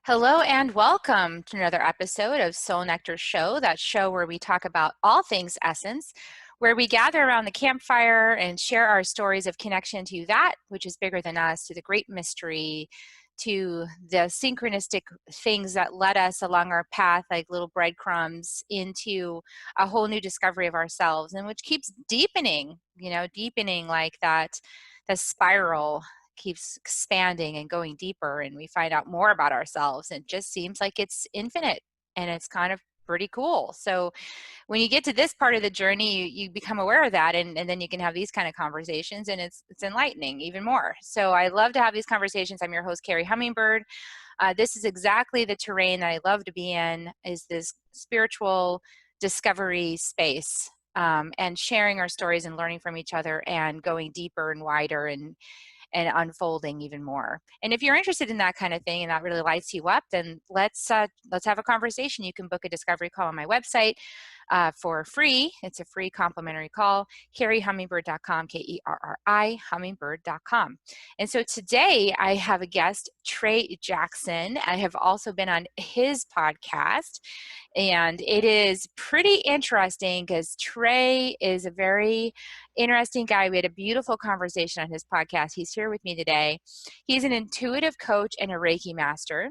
Hello and welcome to another episode of Soul Nectar Show, that show where we talk about all things essence, where we gather around the campfire and share our stories of connection to that which is bigger than us, to the great mystery, to the synchronistic things that led us along our path like little breadcrumbs into a whole new discovery of ourselves, and which keeps deepening, deepening like that, the spiral keeps expanding and going deeper, and we find out more about ourselves, and it just seems like it's infinite, and it's kind of pretty cool. So when you get to this part of the journey, you become aware of that, and then you can have these kind of conversations, and it's enlightening even more. So I love to have these conversations. I'm your host, Carrie Hummingbird. This is exactly the terrain that I love to be in, is this spiritual discovery space, and sharing our stories and learning from each other and going deeper and wider and unfolding even more. And if you're interested in that kind of thing and that really lights you up, then let's have a conversation. You can book a discovery call on my website for free. It's a free complimentary call, carriehummingbird.com, Kerri, hummingbird.com. And so today I have a guest, Trey Jackson. I have also been on his podcast, and it is pretty interesting because Trey is a very interesting guy. We had a beautiful conversation on his podcast. He's here with me today. He's an intuitive coach and a Reiki master.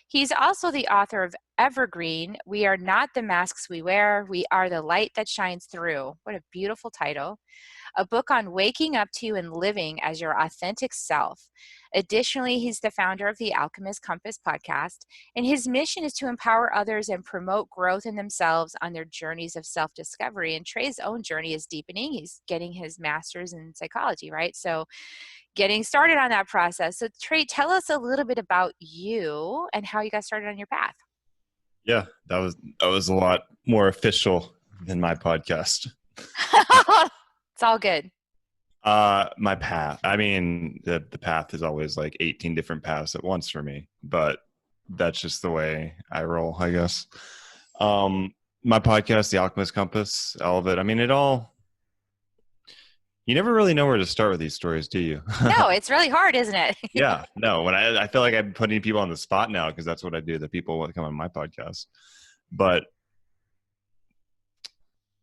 He's also the author of Evergreen, We Are Not the Masks We Wear, We Are the Light That Shines Through. What a beautiful title. A book on waking up to and living as your authentic self. Additionally, he's the founder of the Alchemist Compass podcast, and his mission is to empower others and promote growth in themselves on their journeys of self-discovery. And Trey's own journey is deepening. He's getting his master's in psychology, right? So getting started on that process. So Trey, tell us a little bit about you and how you got started on your path. Yeah, that was a lot more official than my podcast. It's all good. My path. I mean, the path is always like 18 different paths at once for me, but that's just the way I roll, I guess. My podcast, The Alchemist Compass, all of it. I mean, you never really know where to start with these stories, do you? No, it's really hard, isn't it? Yeah, no. When I feel like I'm putting people on the spot now because that's what I do. The people that come on my podcast, but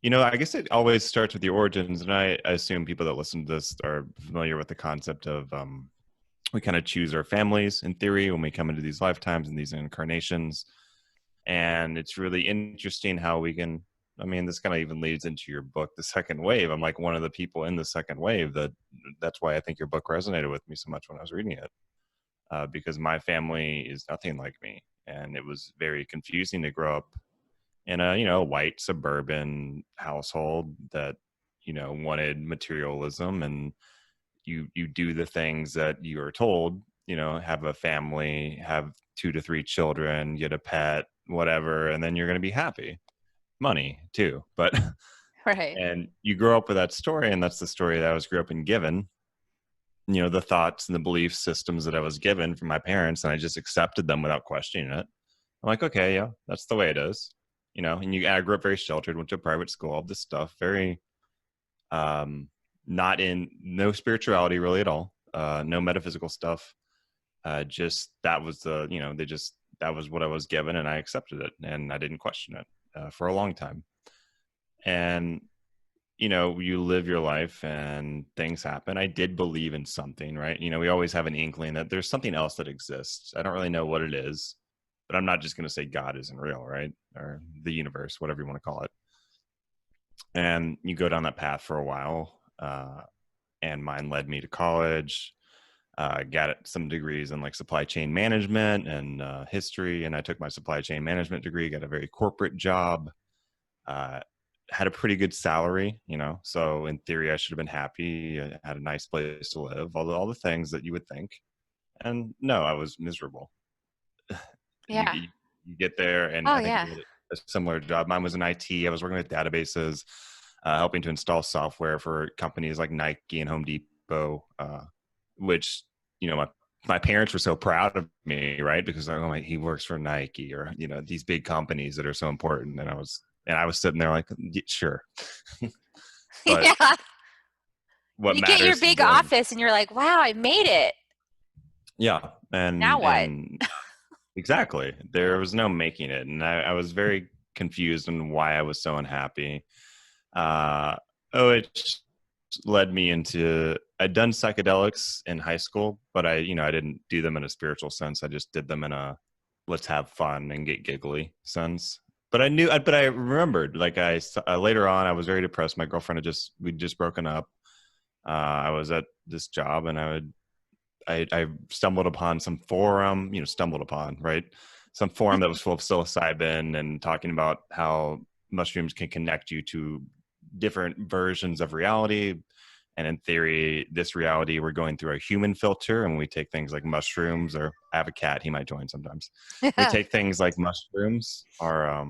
I guess it always starts with the origins, and I assume people that listen to this are familiar with the concept of we kind of choose our families in theory when we come into these lifetimes and these incarnations, and it's really interesting how we can. I mean, this kind of even leads into your book, The Second Wave. I'm like one of the people in the second wave. That's why I think your book resonated with me so much when I was reading it, because my family is nothing like me, and it was very confusing to grow up in a white suburban household that wanted materialism, and you do the things that you are told, have a family, have 2 to 3 children, get a pet, whatever, and then you're going to be happy. Money too, but right. And you grow up with that story, and that's the story that I grew up and given, the thoughts and the belief systems that I was given from my parents, and I just accepted them without questioning it. I'm like, okay, yeah, that's the way it is. And I grew up very sheltered, went to a private school, all this stuff, very, not in, no spirituality really at all. No metaphysical stuff. Just, that was that was what I was given, and I accepted it, and I didn't question it, for a long time. And, you live your life and things happen. I did believe in something, right? We always have an inkling that there's something else that exists. I don't really know what it is, but I'm not just going to say God isn't real, right? Or the universe, whatever you want to call it. And you go down that path for a while, and mine led me to college. Got some degrees in like supply chain management and history, and I took my supply chain management degree, got a very corporate job, had a pretty good salary, so in theory I should have been happy. I had a nice place to live, all the things that you would think. And no, I was miserable. Yeah. You get there, and Oh, I think yeah. you did a similar job. Mine was in IT. I was working with databases, helping to install software for companies like Nike and Home Depot, which, my parents were so proud of me, right? Because he works for Nike, or, these big companies that are so important. And I was sitting there like, yeah, sure. But yeah. what You get your matters to big them, office and you're like, wow, I made it. yeah. Now what? Exactly. There was no making it. And I was very confused on why I was so unhappy. Uh, oh, it just led me into, I'd done psychedelics in high school, but I didn't do them in a spiritual sense. I just did them in a let's have fun and get giggly sense. But I remembered, like later on, I was very depressed. My girlfriend we'd just broken up. I was at this job and I stumbled upon some forum, right? Some forum that was full of psilocybin and talking about how mushrooms can connect you to different versions of reality. And in theory, this reality, we're going through a human filter, and we take things like mushrooms, or I have a cat, he might join sometimes. We take things like mushrooms or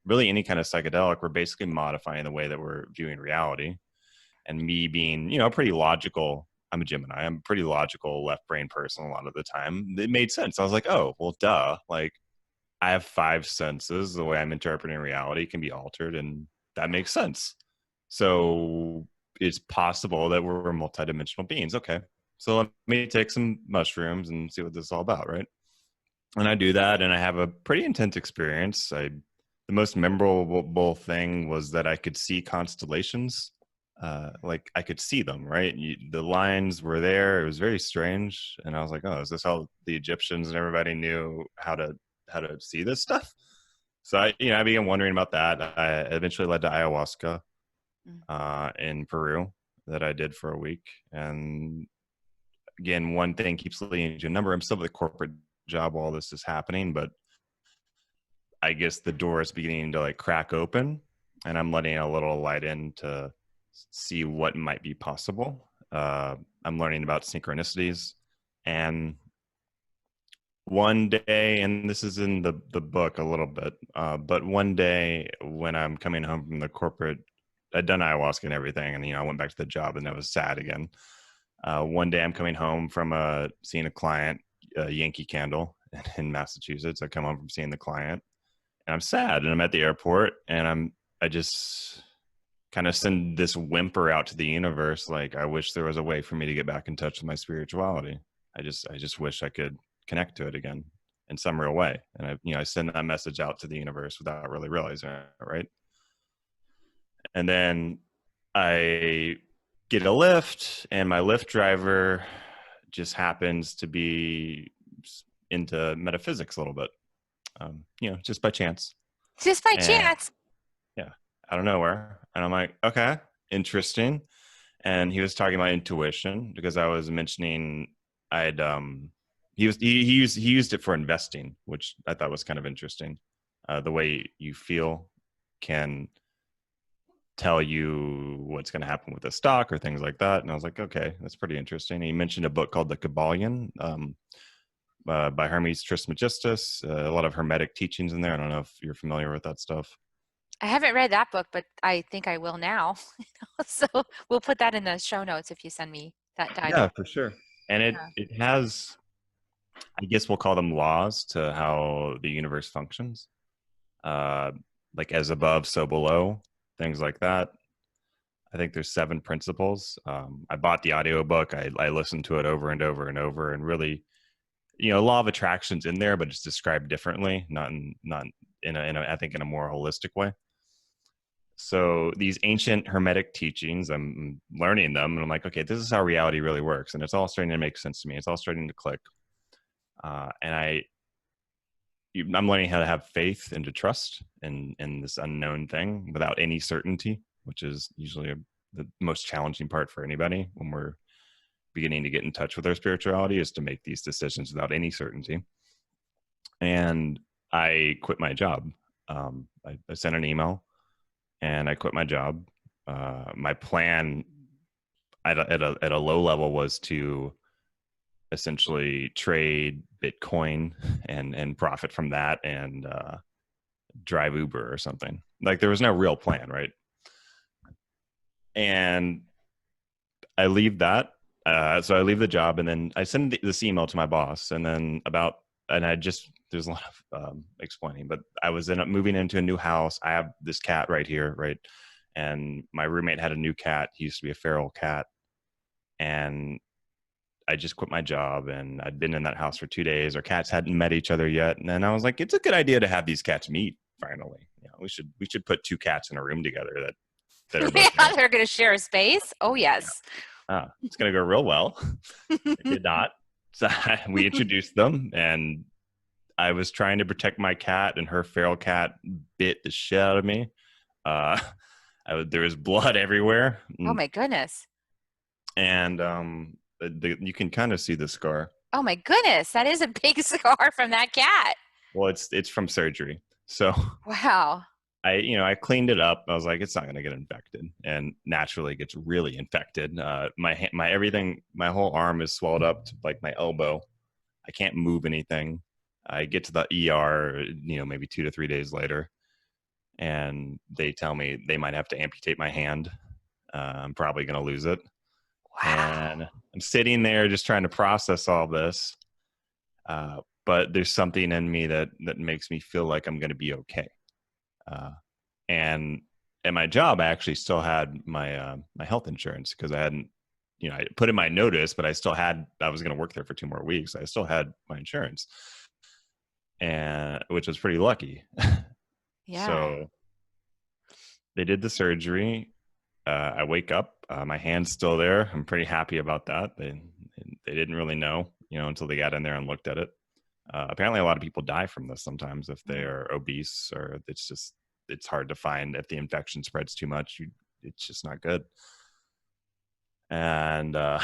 really any kind of psychedelic, we're basically modifying the way that we're viewing reality. And me being, pretty logical, I'm a Gemini, I'm a pretty logical left brain person a lot of the time. It made sense. I was like, oh, well, duh. Like, I have five senses. The way I'm interpreting reality can be altered, and that makes sense. So it's possible that we're multidimensional beings. Okay. So let me take some mushrooms and see what this is all about, right? And I do that, and I have a pretty intense experience. The most memorable thing was that I could see constellations. Like I could see them, right? The lines were there. It was very strange, and I was like, "Oh, is this how the Egyptians and everybody knew how to see this stuff?" So I began wondering about that. I eventually led to ayahuasca Mm. in Peru that I did for a week, and again, one thing keeps leading to another. I'm still with a corporate job while this is happening, but I guess the door is beginning to like crack open, and I'm letting a little light in to see what might be possible. I'm learning about synchronicities, and one day, and this is in the book a little bit, but one day when I'm coming home from the corporate, I'd done ayahuasca and everything, and I went back to the job, and I was sad again. One day I'm coming home from seeing a client, Yankee Candle in Massachusetts. I come home from seeing the client, and I'm sad, and I'm at the airport, and I just kind of send this whimper out to the universe, like I wish there was a way for me to get back in touch with my spirituality. I just wish I could connect to it again in some real way. And I send that message out to the universe without really realizing it, right? And then I get a lift, and my Lyft driver just happens to be into metaphysics a little bit, just by chance. Just by And chance. yeah, out of nowhere. And I'm like, okay, interesting. And he was talking about intuition because I was mentioning I'd he used it for investing, which I thought was kind of interesting. The way you feel can tell you what's going to happen with a stock or things like that. And I was like, okay, that's pretty interesting. He mentioned a book called The Kabbalion by Hermes Trismegistus. A lot of Hermetic teachings in there. I don't know if you're familiar with that stuff. I haven't read that book, but I think I will now. So we'll put that in the show notes if you send me that Yeah, title. for sure. And it Yeah. it has, I guess we'll call them laws to how the universe functions. Uh, like as above, so below, things like that. I think there's seven principles. I bought the audiobook. I listened to it over and over and over, and really, law of attraction's in there, but it's described differently, not in a I think in a more holistic way. So these ancient hermetic teachings, I'm learning them, and I'm like, okay, this is how reality really works, and it's all starting to make sense to me. It's all starting to click, and I'm learning how to have faith and to trust in this unknown thing without any certainty, which is usually the most challenging part for anybody when we're beginning to get in touch with our spirituality, is to make these decisions without any certainty. And I quit my job. I sent an email and I quit my job. My plan at a low level was to essentially trade Bitcoin and profit from that, and drive Uber or something. Like there was no real plan, right? And I leave that. So I leave the job, and then I send this email to my boss, and then there's a lot of explaining, but I was moving into a new house. I have this cat right here, right? And my roommate had a new cat. He used to be a feral cat. And I just quit my job and I'd been in that house for 2 days. Our cats hadn't met each other yet. And then I was like, it's a good idea to have these cats meet finally. We should put two cats in a room together that are both Yeah, male. they're going to share a space. Oh, Yeah. yes. It's going to go real well. It did not. So we introduced them, and I was trying to protect my cat, and her feral cat bit the shit out of me. Uh, there was blood everywhere, Oh, my goodness. and you can kind of see the scar. Oh, my goodness. That is a big scar from that cat. Well, it's from surgery, so Wow. I cleaned it up. I was like, it's not going to get infected, and naturally it gets really infected. My everything, my whole arm is swelled up to like my elbow. I can't move anything. I get to the ER, maybe 2 to 3 days later, and they tell me they might have to amputate my hand. I'm probably going to lose it. Wow. And I'm sitting there just trying to process all this. But there's something in me that makes me feel like I'm going to be okay. And at my job, I actually still had my health insurance because I hadn't, I put in my notice, but I was going to work there for 2 more weeks. I still had my insurance, and which was pretty lucky. Yeah. So they did the surgery. I wake up, my hand's still there. I'm pretty happy about that. They didn't really know, until they got in there and looked at it. Apparently, a lot of people die from this sometimes if they are obese, or it's hard to find if the infection spreads too much. It's just not good. And I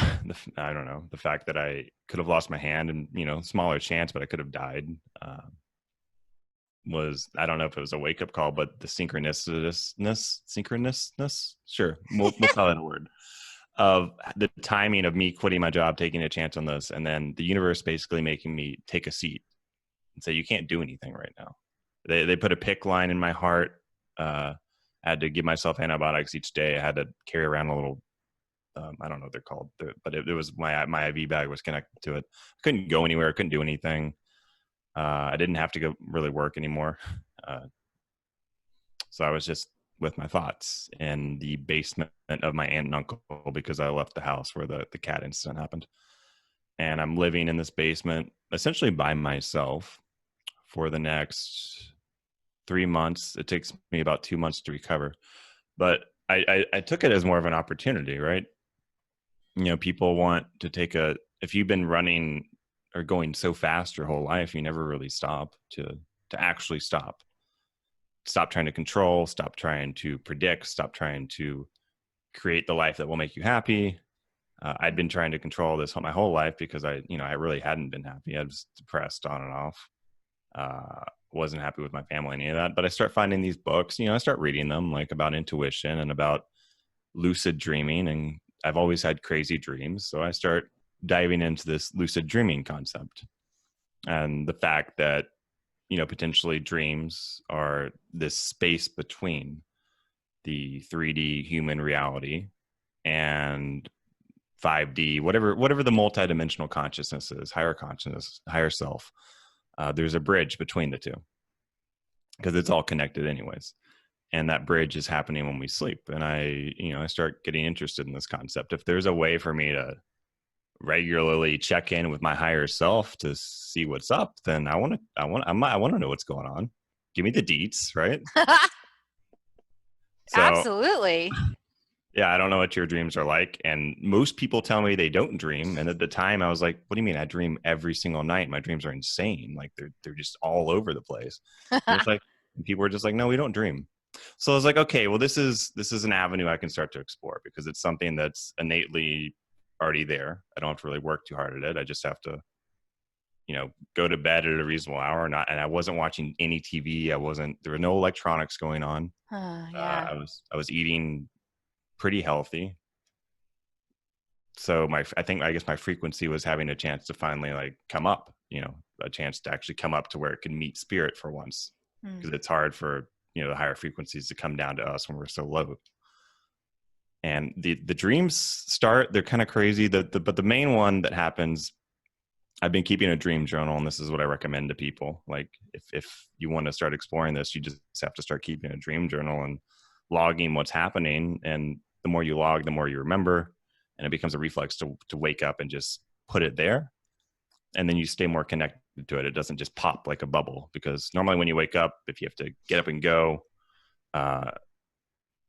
don't know, the fact that I could have lost my hand, and smaller chance, but I could have died. I don't know if it was a wake up call, but the synchronousness, sure, we'll call it a word, of the timing of me quitting my job, taking a chance on this, and then the universe basically making me take a seat and say, you can't do anything right now. They put a PICC line in my heart. I had to give myself antibiotics each day. I had to carry around a little, I don't know what they're called, but it was my IV bag was connected to it. I couldn't go anywhere. I couldn't do anything. I didn't have to go really work anymore. So I was just with my thoughts in the basement of my aunt and uncle because I left the house where the cat incident happened. And I'm living in this basement essentially by myself for the next 3 months. It takes me about 2 months to recover. But I took it as more of an opportunity, right? People want to if you've been running or going so fast your whole life, you never really stop to actually stop trying to control, stop trying to predict, stop trying to create the life that will make you happy. I'd been trying to control this my whole life because I really hadn't been happy. I was depressed on and off. Wasn't happy with my family, any of that. But I start finding these books, I start reading them, like about intuition and about lucid dreaming. And I've always had crazy dreams. So I start diving into this lucid dreaming concept and the fact that, potentially dreams are this space between the 3D human reality and 5D, whatever the multidimensional consciousness is, higher consciousness, higher self. There's a bridge between the two because it's all connected anyways. And that bridge is happening when we sleep. And I start getting interested in this concept. If there's a way for me to regularly check in with my higher self to see what's up, then I want to know what's going on. Give me the deets, right? So Absolutely. yeah, I don't know what your dreams are like. And most people tell me they don't dream. And at the time I was like, what do you mean? I dream every single night. My dreams are insane. Like they're just all over the place. And it's like, and people were just like, no, we don't dream. So I was like, okay, well, this is an avenue I can start to explore because it's something that's innately already there. I don't have to really work too hard at it. I just have to, go to bed at a reasonable hour. And I wasn't watching any TV. There were no electronics going on. Yeah. I was eating pretty healthy. So I guess my frequency was having a chance to finally like come up, a chance to actually come up to where it can meet spirit for once. Because it's hard for, the higher frequencies to come down to us when we're so low. And the dreams they're kind of crazy. But the main one that happens, I've been keeping a dream journal, and this is what I recommend to people. Like if you want to start exploring this, you just have to start keeping a dream journal and logging what's happening. And the more you log, the more you remember. And it becomes a reflex to wake up and just put it there, and then you stay more connected to it. It doesn't just pop like a bubble, because normally when you wake up, if you have to get up and go,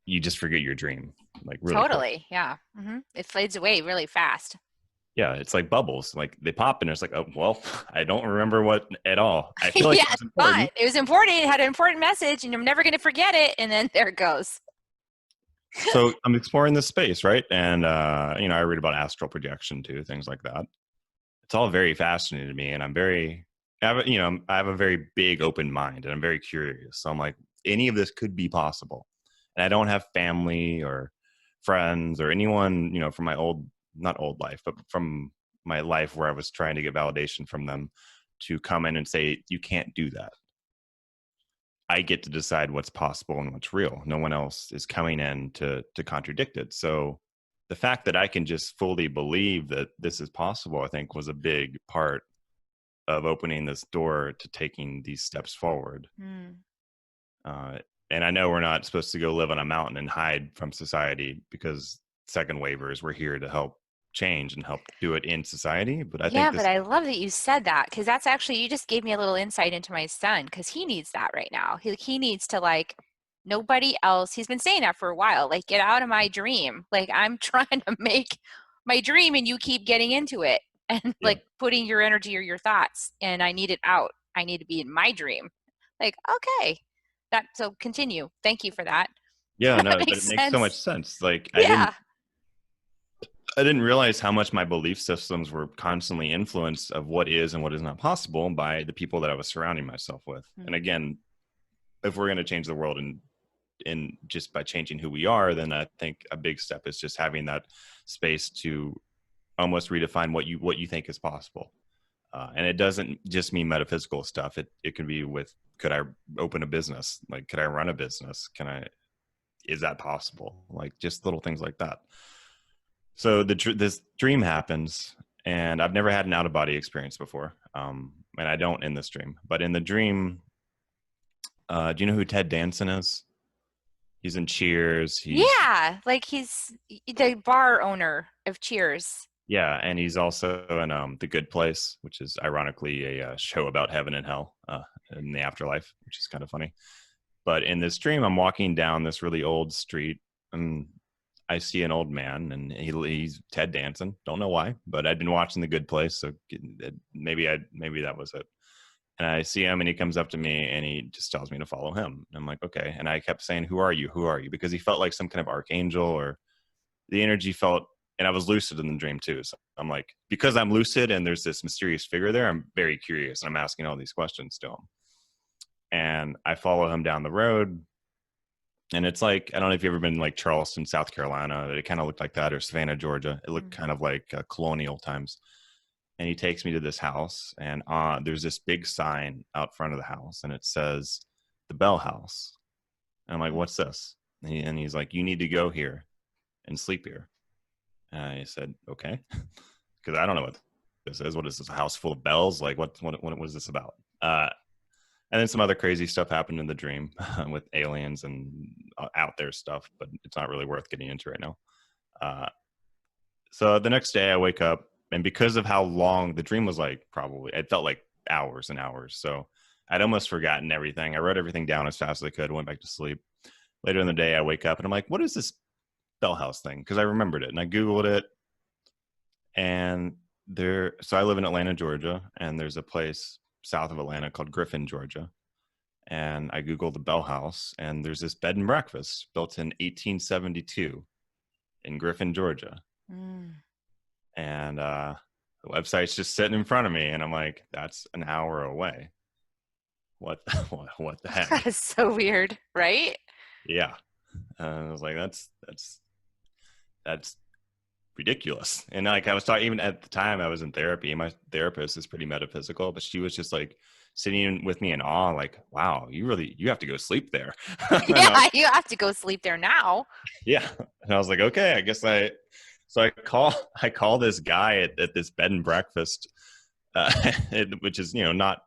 you just forget your dream like really quick. Totally. Yeah. It fades away really fast. Yeah, it's like bubbles. Like they pop and it's like, oh well, I don't remember what at all. I feel like Yeah, it was it's fine. important. It was important. It had an important message, and I'm never going to forget it. And then there it goes. So I'm exploring this space, right? And I read about astral projection too, things like that. It's all very fascinating to me, and I have a very big open mind, and I'm very curious. So I'm like, any of this could be possible, and I don't have family or friends or anyone, from my not old life, but from my life where I was trying to get validation from them to come in and say, you can't do that. I get to decide what's possible and what's real. No one else is coming in to contradict it. So the fact that I can just fully believe that this is possible, I think, was a big part of opening this door to taking these steps forward. And I know we're not supposed to go live on a mountain and hide from society, because second waivers, we're here to help change and help do it in society. But I Yeah, think but this, I love that you said that, because that's actually, you just gave me a little insight into my son, because he needs that right now. He needs to, like, nobody else, he's been saying that for a while, like, get out of my dream. Like, I'm trying to make my dream and you keep getting into it and yeah, like putting your energy or your thoughts, and I need it out. I need to be in my dream. Like, okay. So continue. Thank you for that. yeah, That no, but makes it makes so much sense. sense. Like Yeah. I didn't realize how much my belief systems were constantly influenced of what is and what is not possible by the people that I was surrounding myself with. And Mm. again, if we're going to change the world and just by changing who we are, then I think a big step is just having that space to almost redefine what you think is possible. And it doesn't just mean metaphysical stuff. It can be with, could I open a business? Like, could I run a business? Is that possible? Like, just little things like that. So this dream happens, and I've never had an out of body experience before, and I don't in this dream. But in the dream, do you know who Ted Danson is? He's in Cheers. Yeah, like he's the bar owner of Cheers. Yeah, and he's also in The Good Place, which is ironically a show about heaven and hell in the afterlife, which is kind of funny. But in this dream, I'm walking down this really old street, and I see an old man, and he's Ted Danson. Don't know why, but I'd been watching The Good Place, so maybe that was it. And I see him, and he comes up to me, and he just tells me to follow him. And I'm like, okay. And I kept saying, "Who are you? Who are you?" Because he felt like some kind of archangel, or the energy felt. And I was lucid in the dream too. So I'm like, because I'm lucid and there's this mysterious figure there, I'm very curious, and I'm asking all these questions to him. And I follow him down the road. And it's like, I don't know if you've ever been like Charleston, South Carolina. It kind of looked like that, or Savannah, Georgia. It looked kind of like colonial times. And he takes me to this house, and there's this big sign out front of the house, and it says the Bell House. And I'm like, what's this? And he's like, you need to go here and sleep here. And I said, okay, because I don't know what this is. What is this? A house full of bells? Like, what was this about? And then some other crazy stuff happened in the dream with aliens and out there stuff, but it's not really worth getting into right now. So the next day I wake up, and because of how long the dream was, like, probably, it felt like hours and hours. So I'd almost forgotten everything. I wrote everything down as fast as I could, went back to sleep. Later in the day, I wake up and I'm like, what is this Bell House thing? Because I remembered it, and I Googled it. And so I live in Atlanta, Georgia, and there's a place south of Atlanta called Griffin, Georgia. And I Googled the Bell House, and there's this bed and breakfast built in 1872 in Griffin, Georgia. And the website's just sitting in front of me, and I'm like, that's an hour away. What what the That heck? is so weird, right? Yeah. I was like, that's ridiculous. And like I was talking, even at the time I was in therapy, my therapist is pretty metaphysical, but she was just like sitting with me in awe, like, wow, you have to go sleep there. Yeah, you have to go sleep there now. Yeah. And I was like, okay, I guess so I call this guy at this bed and breakfast, which is, not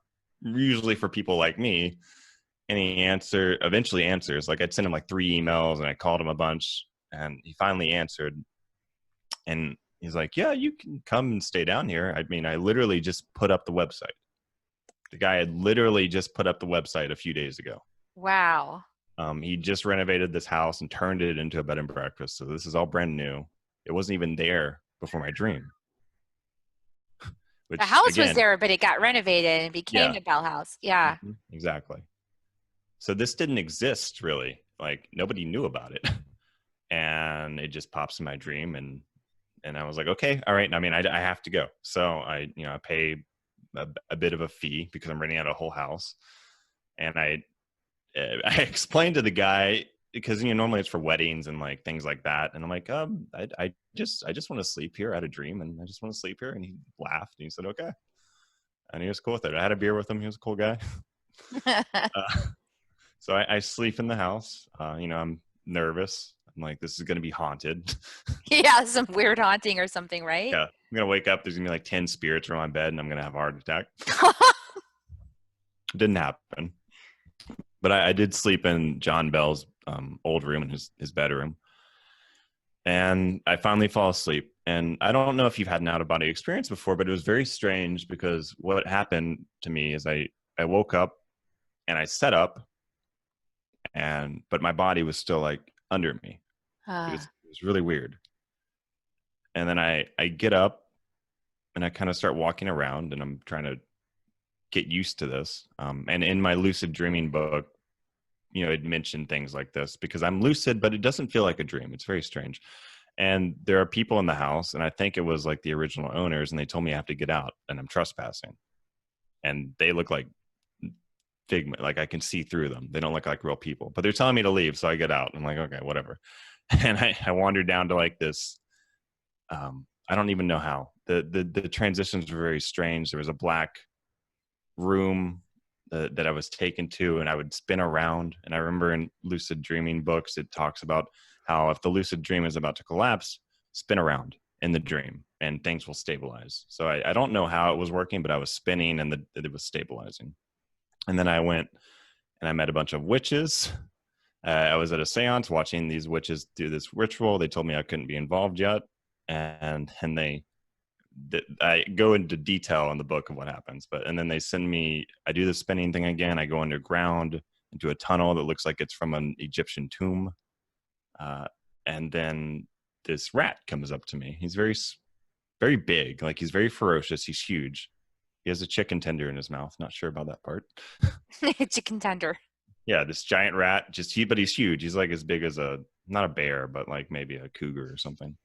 usually for people like me. And he eventually answers. Like, I'd send him like 3 emails, and I called him a bunch, and he finally answered. And He's like, yeah, you can come and stay down here. I mean, I literally just put up the website. The guy had literally just put up the website a few days ago. Wow. He just renovated this house and turned it into a bed and breakfast. So this is all brand new. It wasn't even there before my dream. The Which house was again, there, but it got renovated and became yeah, a bell house. Yeah. exactly. So this didn't exist really. Like nobody knew about it, and it just pops in my dream, and I was like, okay, all right. I mean, I have to go. So I pay a bit of a fee because I'm renting out a whole house, and I explained to the guy because normally it's for weddings and like things like that, and I'm like, I just want to sleep here. I had a dream, and I just want to sleep here. And he laughed and he said, okay, and he was cool with it. I had a beer with him. He was a cool guy. uh, so I sleep in the house. I'm nervous. I'm like, this is gonna be haunted. Yeah, some weird haunting or something, right? Yeah, I'm gonna wake up. There's gonna be like 10 spirits around my bed, and I'm gonna have a heart attack. Didn't happen. But I did sleep in John Bell's old room in his bedroom. And I finally fall asleep. And I don't know if you've had an out-of-body experience before, but it was very strange because what happened to me is I woke up and I sat up, but my body was still like under me. It was really weird. And then I get up and I kind of start walking around, and I'm trying to get used to this. And in my lucid dreaming book, it mentioned things like this because I'm lucid, but it doesn't feel like a dream. It's very strange. And there are people in the house, and I think it was like the original owners, and they told me I have to get out, and I'm trespassing. And they look like figment, like I can see through them. They don't look like real people, but they're telling me to leave, so I get out. I'm like, okay, whatever. And I wandered down to like this. I don't even know how the transitions were very strange. There was a black room that I was taken to, and I would spin around. And I remember in lucid dreaming books, it talks about how if the lucid dream is about to collapse, spin around in the dream and things will stabilize. So I don't know how it was working, but I was spinning and it was stabilizing. And then I went and I met a bunch of witches. I was at a seance watching these witches do this ritual. They told me I couldn't be involved yet. And I go into detail in the book of what happens, and then they send me, I do the spinning thing again. I go underground into a tunnel that looks like it's from an Egyptian tomb. And then this rat comes up to me. He's very, very big. Like he's very ferocious. He's huge. He has a chicken tender in his mouth. Not sure about that part. Chicken tender. Yeah. This giant rat, but he's huge. He's like as big as not a bear, but like maybe a cougar or something.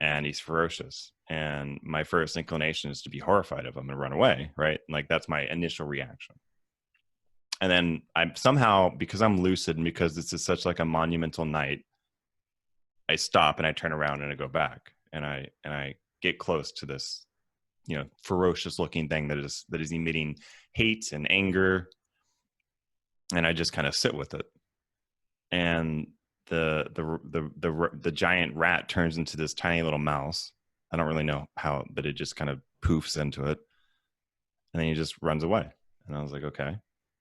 And he's ferocious. And my first inclination is to be horrified of him and run away, right? Like that's my initial reaction. And then I'm somehow, because I'm lucid and because this is such like a monumental night, I stop and I turn around and I go back and I get close to this, ferocious looking thing that is emitting hate and anger. And I just kind of sit with it. And the giant rat turns into this tiny little mouse. I don't really know how, but it just kind of poofs into it, and then he just runs away. And I was like, okay,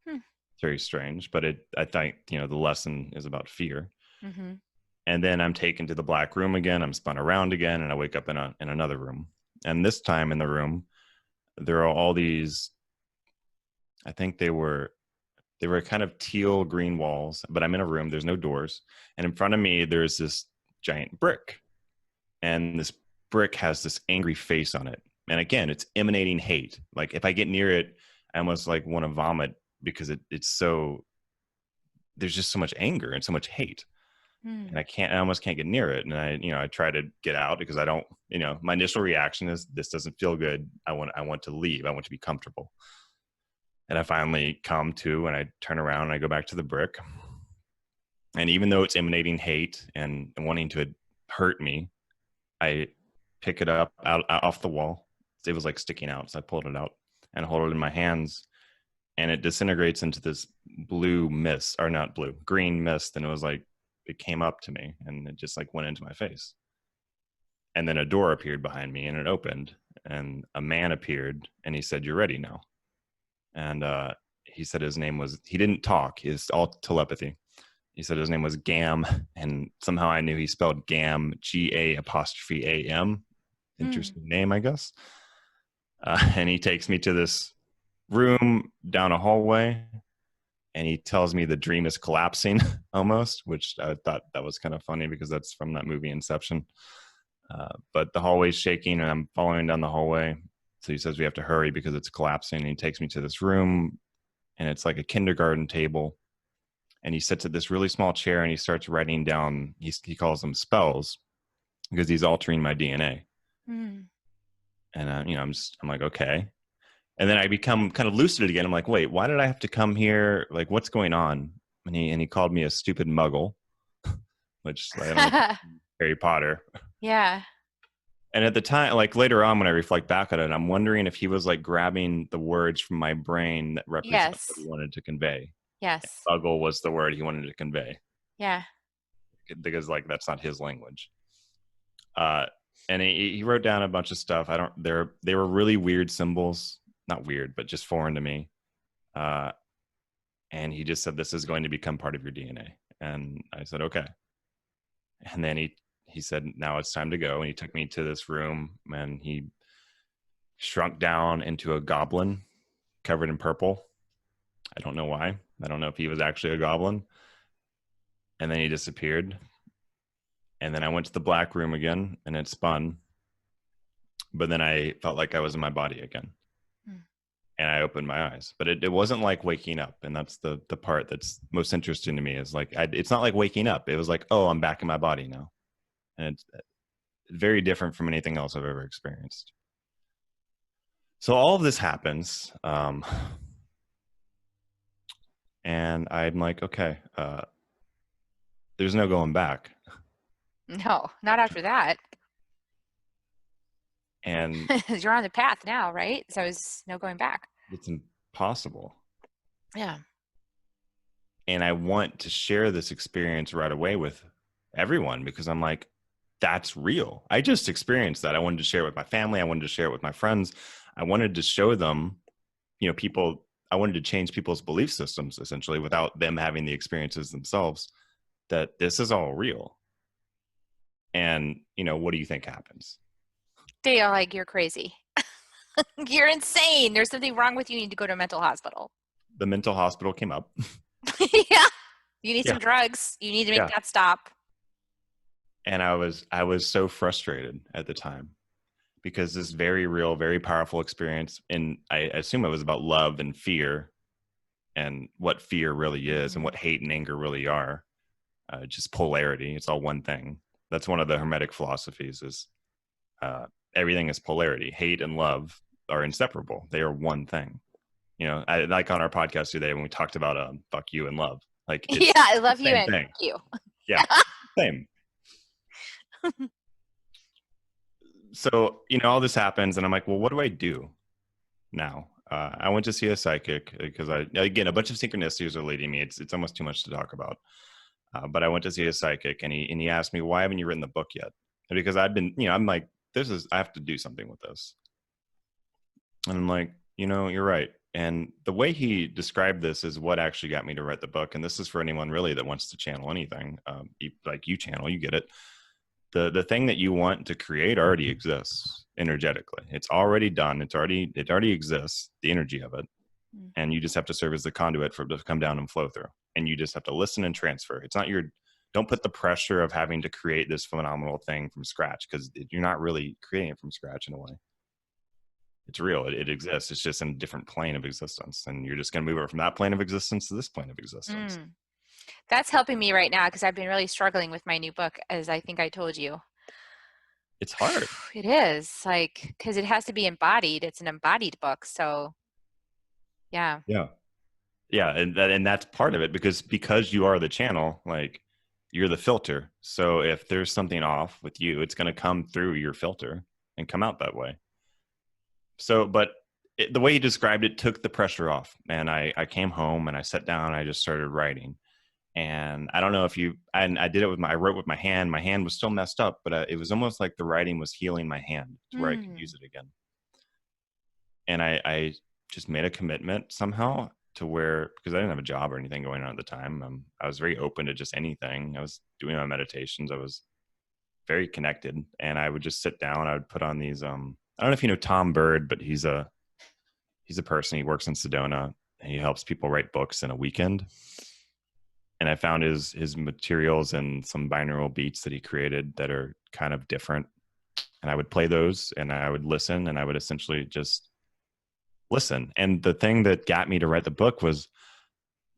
it's very strange, but I think the lesson is about fear. Mm-hmm. And then I'm taken to the black room again. I'm spun around again, and I wake up in another room. And this time in the room, there are all these. I think they were kind of teal green walls, but I'm in a room. There's no doors. And in front of me, there's this giant brick. And this brick has this angry face on it. And again, it's emanating hate. Like if I get near it, I almost like want to vomit because it's so, there's just so much anger and so much hate. And I almost can't get near it. And I try to get out because I don't, my initial reaction is this doesn't feel good. I want to leave. I want to be comfortable. And I finally come to, and I turn around and I go back to the brick. And even though it's emanating hate and wanting to hurt me, I pick it up out off the wall. It was like sticking out. So I pulled it out and hold it in my hands. And it disintegrates into this blue mist, or not blue, green mist. And it was like, it came up to me and it just like went into my face. And then a door appeared behind me and it opened. And a man appeared and he said, "You're ready now." And he said his name was, he didn't talk, it's all telepathy. He said his name was Gam, and somehow I knew he spelled Gam, Gam. Mm. Interesting name, I guess. And he takes me to this room down a hallway, and he tells me the dream is collapsing almost, which I thought that was kind of funny because that's from that movie Inception. But the hallway's shaking, and I'm following down the hallway. So he says we have to hurry because it's collapsing. And he takes me to this room, and it's like a kindergarten table. And he sits at this really small chair, and he starts writing down. He calls them spells because he's altering my DNA. Mm. And I'm like, okay. And then I become kind of lucid again. I'm like, wait, why did I have to come here? Like, what's going on? And he called me a stupid muggle, which I don't know, Harry Potter. Yeah. And at the time, like later on, when I reflect back on it, I'm wondering if he was like grabbing the words from my brain that represent what he Yes. wanted to convey. Yes. Muggle was the word he wanted to convey Yeah. because like that's not his language. Uh, and he wrote down a bunch of stuff. They were really weird symbols, not weird, but just foreign to me. And he just said, this is going to become part of your DNA. And I said, okay. And then he said, now it's time to go. And he took me to this room, and he shrunk down into a goblin covered in purple. I don't know why. I don't know if he was actually a goblin. And then he disappeared. And then I went to the black room again, and it spun. But then I felt like I was in my body again. Mm. And I opened my eyes. But it wasn't like waking up. And that's the part that's most interesting to me is like, it's not like waking up. It was like, oh, I'm back in my body now. And it's very different from anything else I've ever experienced. So all of this happens. And I'm like, okay, there's no going back. No, not after that. And you're on the path now, right? So there's no going back. It's impossible. Yeah. And I want to share this experience right away with everyone because I'm like, that's real. I just experienced that. I wanted to share it with my family. I wanted to share it with my friends. I wanted to show them, people, I wanted to change people's belief systems essentially without them having the experiences themselves, that this is all real. And, what do you think happens? They are like, you're crazy. You're insane. There's something wrong with you. You need to go to a mental hospital. The mental hospital came up. Yeah. You need some drugs. You need to make that stop. And I was so frustrated at the time because this very real, very powerful experience, and I assume it was about love and fear and what fear really is and what hate and anger really are. Just polarity. It's all one thing. That's one of the Hermetic philosophies is everything is polarity. Hate and love are inseparable. They are one thing. I like on our podcast today when we talked about fuck you and love. Like, yeah, I love you and thing. fuck you. Yeah, same. So, all this happens and I'm like, well, what do I do now? I went to see a psychic because again, a bunch of synchronicities are leading me. It's almost too much to talk about. But I went to see a psychic and he asked me, why haven't you written the book yet? And because I've been, I'm like, I have to do something with this. And I'm like, you're right. And the way he described this is what actually got me to write the book. And this is for anyone really that wants to channel anything. Like you channel, you get it. The thing that you want to create already exists energetically. It's already done. It already exists, the energy of it. And you just have to serve as the conduit for it to come down and flow through. And you just have to listen and transfer. It's not don't put the pressure of having to create this phenomenal thing from scratch because you're not really creating it from scratch in a way. It's real. It exists. It's just in a different plane of existence. And you're just going to move it from that plane of existence to this plane of existence. That's helping me right now because I've been really struggling with my new book, as I think I told you. It's hard. It is, like, because it has to be embodied. It's an embodied book. So, yeah. Yeah. Yeah. And that's part of it because you are the channel, like you're the filter. So if there's something off with you, it's going to come through your filter and come out that way. So, but the way he described it took the pressure off. And I came home and I sat down and I just started writing. And I don't know if I did it I wrote with my hand. My hand was still messed up, but it was almost like the writing was healing my hand to where I could use it again. And I just made a commitment somehow to where, because I didn't have a job or anything going on at the time. I was very open to just anything. I was doing my meditations. I was very connected. And I would just sit down. I would put on these. I don't know if you know Tom Bird, but he's a person. He works in Sedona and he helps people write books in a weekend. And I found his materials and some binaural beats that he created that are kind of different. And I would play those and I would listen and I would essentially just listen. And the thing that got me to write the book was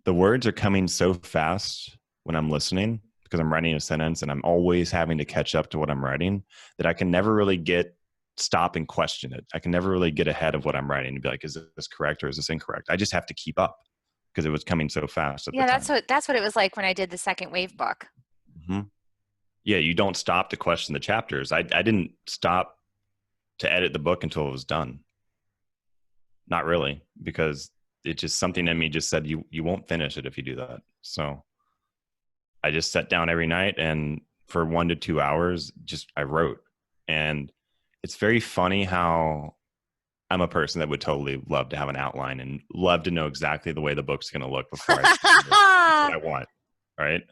the words are coming so fast when I'm listening because I'm writing a sentence and I'm always having to catch up to what I'm writing that I can never really stop and question it. I can never really get ahead of what I'm writing and be like, is this correct or is this incorrect? I just have to keep up because it was coming so fast at the Yeah, time. that's what it was like when I did the second wave book. Mm-hmm. Yeah, you don't stop to question the chapters. I didn't stop to edit the book until it was done. Not really, because it just something in me just said you won't finish it if you do that. So I just sat down every night and for 1 to 2 hours, just I wrote. And it's very funny how I'm a person that would totally love to have an outline and love to know exactly the way the book's going to look before I what I want. Right.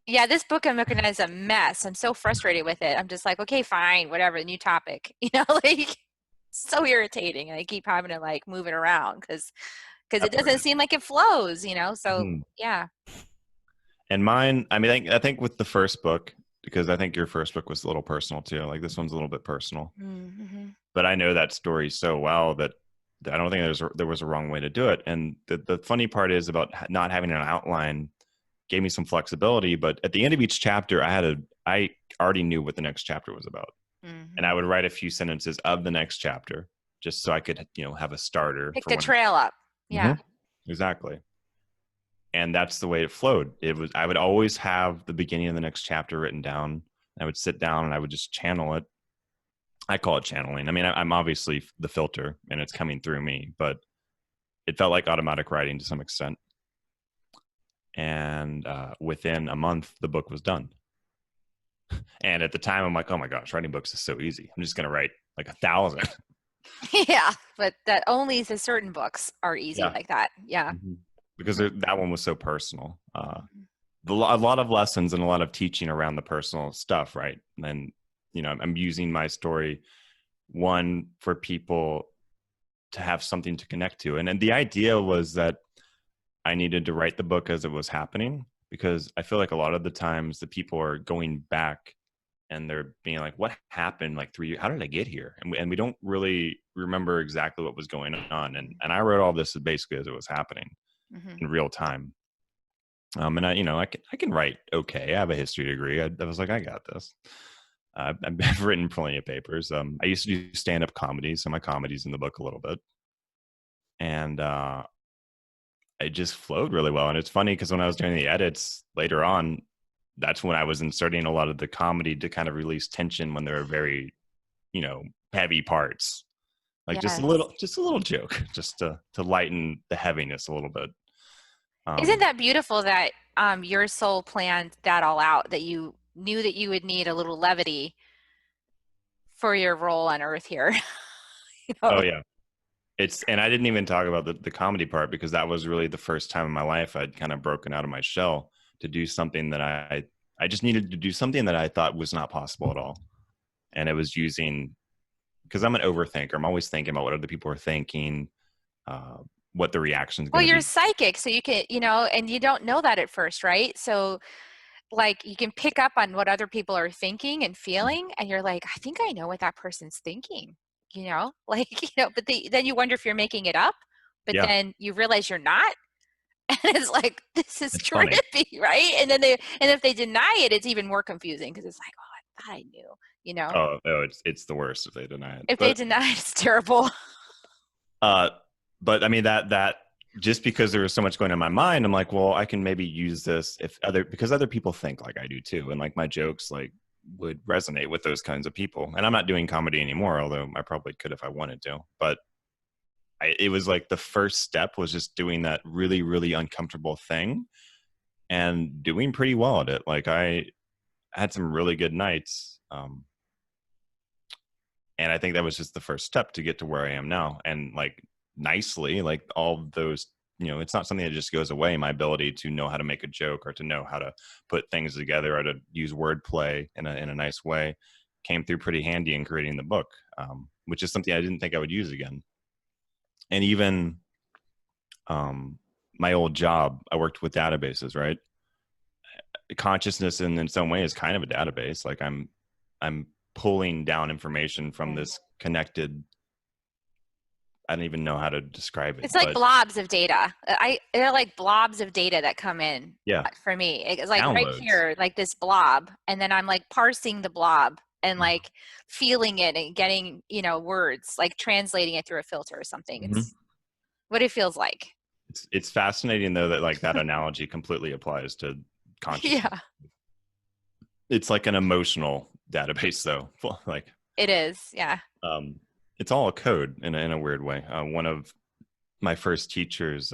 Yeah, this book I'm looking at is a mess. I'm so frustrated with it. I'm just like, okay, fine, whatever, new topic. Like so irritating. And I keep having to like move it around because it doesn't seem like it flows, So Mm-hmm. yeah. And mine, I mean, I think with the first book, because I think your first book was a little personal too. Like this one's a little bit personal, Mm-hmm. but I know that story so well that I don't think there was a wrong way to do it. And the funny part is about not having an outline gave me some flexibility. But at the end of each chapter, I already knew what the next chapter was about, and I Mm-hmm. would write a few sentences of the next chapter just so I could have a starter Pick for the when. trail up. Yeah. Mhm. Exactly. And that's the way it flowed. I would always have the beginning of the next chapter written down. I would sit down and I would just channel it. I call it channeling. I mean, I'm obviously the filter and it's coming through me, but it felt like automatic writing to some extent. And within a month, the book was done. And at the time, I'm like, oh my gosh, writing books is so easy. I'm just going to write like 1,000. Yeah, but that only the certain books are easy Yeah. like that. Yeah. Mm-hmm. Because that one was so personal. A lot of lessons and a lot of teaching around the personal stuff, right? And I'm using my story one for people to have something to connect to, and the idea was that I needed to write the book as it was happening because I feel like a lot of the times the people are going back and they're being like, "What happened? Like 3 years? How did I get here?" And we don't really remember exactly what was going on. And I wrote all this basically as it was happening Mm-hmm. in real time. And I can write okay. I have a history degree. I was like, I got this. I've written plenty of papers. I used to do stand-up comedy, so my comedy's in the book a little bit, and it just flowed really well. And it's funny because when I was doing the edits later on, that's when I was inserting a lot of the comedy to kind of release tension when there are very, heavy parts, like Yes. just a little joke, just to lighten the heaviness a little bit. Isn't Um, that beautiful that your soul planned that all out, that you knew that you would need a little levity for your role on Earth here? You oh know? yeah, and I didn't even talk about the comedy part because that was really the first time in my life I'd kind of broken out of my shell to do something that I just needed to do something that I thought was not possible at all. And it was using, because I'm an overthinker. I'm always thinking about what other people are thinking, uh, what the reaction is Well, going to you're be. psychic, so you can, and you don't know that at first, right? So, like, you can pick up on what other people are thinking and feeling, and you're like, I think I know what that person's thinking, like, but then you wonder if you're making it up, but Yeah, then you realize you're not. And it's like, this is it's funny. trippy, right? And if they deny it, it's even more confusing because it's like, oh, I thought I knew. Oh, it's the worst if they deny it. If they deny it, it's terrible. Uh, but I mean that just because there was so much going on in my mind, I'm like, well, I can maybe use this because other people think like I do too, and like my jokes like would resonate with those kinds of people. And I'm not doing comedy anymore, although I probably could if I wanted to. But it was like the first step was just doing that really, really uncomfortable thing and doing pretty well at it. Like I had some really good nights. And I think that was just the first step to get to where I am now. And like nicely, like all those it's not something that just goes away. My ability to know how to make a joke or to know how to put things together or to use wordplay in a nice way came through pretty handy in creating the book, which is something I didn't think I would use again. And even my old job, I worked with databases, right? Consciousness in some way is kind of a database. Like I'm pulling down information from this connected, I don't even know how to describe it. It's like blobs of data. They're like blobs of data that come in. Yeah. For me, it's like right Downloads. here, like this blob, and then I'm like parsing the blob and like feeling it and getting, words, like translating it through a filter or something. It's what it feels like. It's fascinating though that like that analogy completely applies to consciousness. Yeah, It's like an emotional database though. Like it is. Yeah. It's all a code in a weird way. One of my first teachers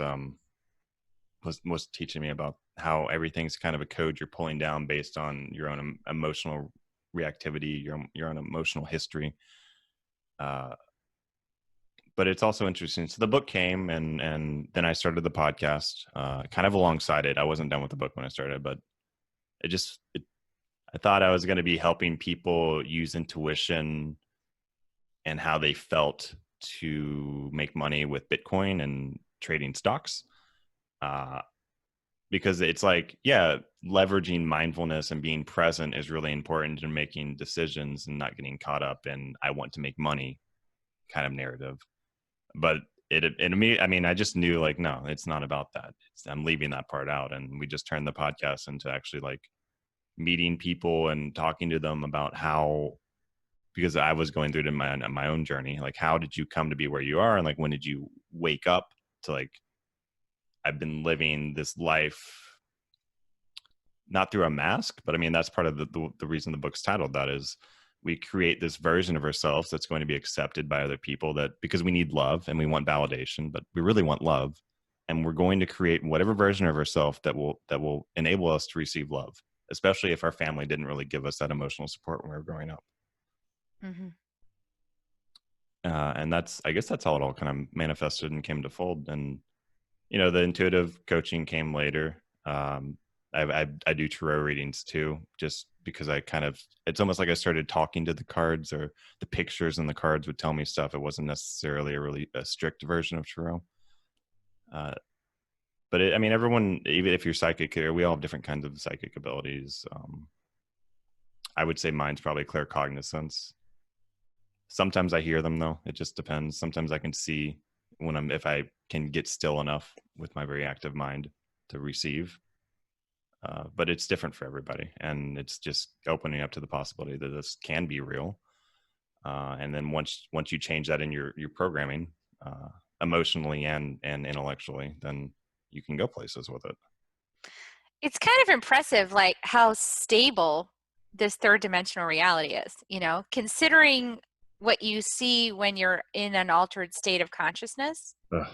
was teaching me about how everything's kind of a code you're pulling down based on your own emotional reactivity, your own emotional history. But it's also interesting. So the book came, and then I started the podcast, kind of alongside it. I wasn't done with the book when I started, but I thought I was going to be helping people use intuition and how they felt to make money with Bitcoin and trading stocks. Because it's like, yeah, leveraging mindfulness and being present is really important in making decisions and not getting caught up in I want to make money kind of narrative. But I just knew like, no, it's not about that. I'm leaving that part out. And we just turned the podcast into actually like meeting people and talking to them about how, because I was going through it in my own journey, like how did you come to be where you are? And like, when did you wake up to like, I've been living this life, not through a mask, but I mean, that's part of the reason the book's titled that is we create this version of ourselves that's going to be accepted by other people that because we need love and we want validation, but we really want love. And we're going to create whatever version of ourselves that will enable us to receive love, especially if our family didn't really give us that emotional support when we were growing up. Mm-hmm. And I guess that's how it all kind of manifested and came to fold. And, the intuitive coaching came later. I do tarot readings too, just because it's almost like I started talking to the cards or the pictures in the cards would tell me stuff. It wasn't necessarily a strict version of tarot. But everyone, even if you're psychic, we all have different kinds of psychic abilities. I would say mine's probably claircognizance. Sometimes I hear them though. It just depends. Sometimes I can see if I can get still enough with my very active mind to receive. But it's different for everybody. And it's just opening up to the possibility that this can be real. And then once you change that in your programming, emotionally and intellectually, then you can go places with it. It's kind of impressive, like how stable this third dimensional reality is, considering what you see when you're in an altered state of consciousness. Ugh.